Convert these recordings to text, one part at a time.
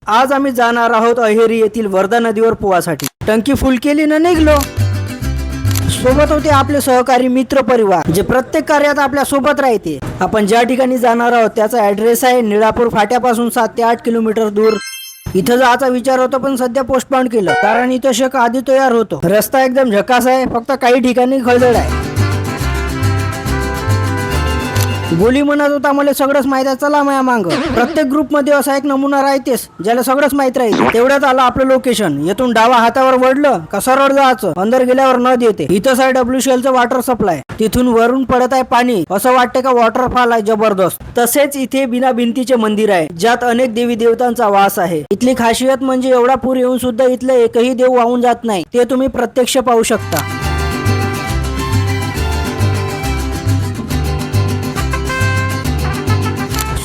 आज आम्ही जाणार आहोत अहेरी येथील वर्धा नदीवर पोहासाठी। टंकी फुल केली ना निघलो। सोबत होते आपले सहकारी मित्र परिवार जे प्रत्येक कार्यात आपल्या सोबत राहते। आपण ज्या ठिकाणी जाणार आहोत त्याचा ऍड्रेस आहे निळापूर फाट्यापासून 7 ते 8 किलोमीटर दूर। इथं जायचा विचार होता पण सध्या पोस्टपोन केलं कारण इथं शक आधी तयार होतो। रस्ता एकदम झकास आहे, फक्त काही ठिकाणी खळदळ आहे। गोली म्हणत होता मला सगळंच माहित आहे, चला माया मांग। प्रत्येक ग्रुप मध्ये असा एक नमुना राहतेस ज्याला सगळंच माहित राहते। तेवढ्यात आलं आपलं लोकेशन। येथून डावा हातावर वळलं का सरळ जायचं, अंदर गेल्यावर नदी येते। इथंच आहे WCL चं वॉटर सप्लाय। तिथून वरून पडत आहे पाणी, असं वाटतं का वॉटरफॉल आहे जबरदस्त। तसेच इथे बिना भिंतीचे मंदिर आहे ज्यात अनेक देवी देवतांचा वास आहे। इथली खासियत म्हणजे एवढा पूर येऊन सुद्धा इथले एकही देव वाहून जात नाही, ते तुम्ही प्रत्यक्ष पाहू शकता।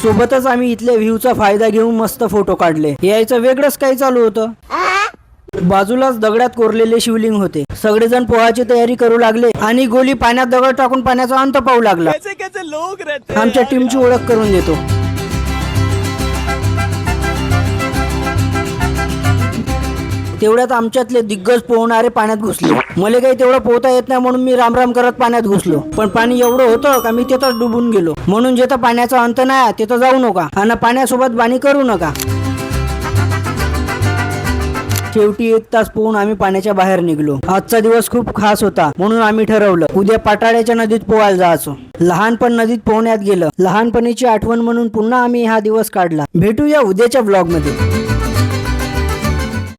सोबतच आम्ही इथल्या व्ह्यूचा फायदा घेऊन मस्त फोटो काढले। यायचं वेगळंच काही चालू होतं। बाजूलाच दगडात कोरलेले शिवलिंग होते। सगळेजण पोहाची तयारी करू लागले आणि गोली पाण्यात दगड टाकून पाण्याचा अंत पाहू लागला। आमच्या टीमची ओळख करून देतो। तेवढ्यात आमच्यातले दिग्गज पोहणारे पाण्यात घुसले। मला काही तेवढं पोहता येत नाही म्हणून मी रामराम करत पाण्यात घुसलो, पण पाणी एवढं होतं का मी तिथंच डुबून गेलो। म्हणून जिथं पाण्याचा अंत नाही तिथं जाऊ नका आणि पाण्यासोबत बाणी करू नका। शेवटी 1 तास पोहून आम्ही पाण्याच्या बाहेर निघलो। आजचा दिवस खूप खास होता म्हणून आम्ही ठरवलं उद्या पाटाळ्याच्या नदीत पोहायला जायचो। लहानपण नदीत पोहण्यात गेलं। लहानपणीची आठवण म्हणून पुन्हा आम्ही हा दिवस काढला। भेटूया उद्याच्या व्लॉग मध्ये।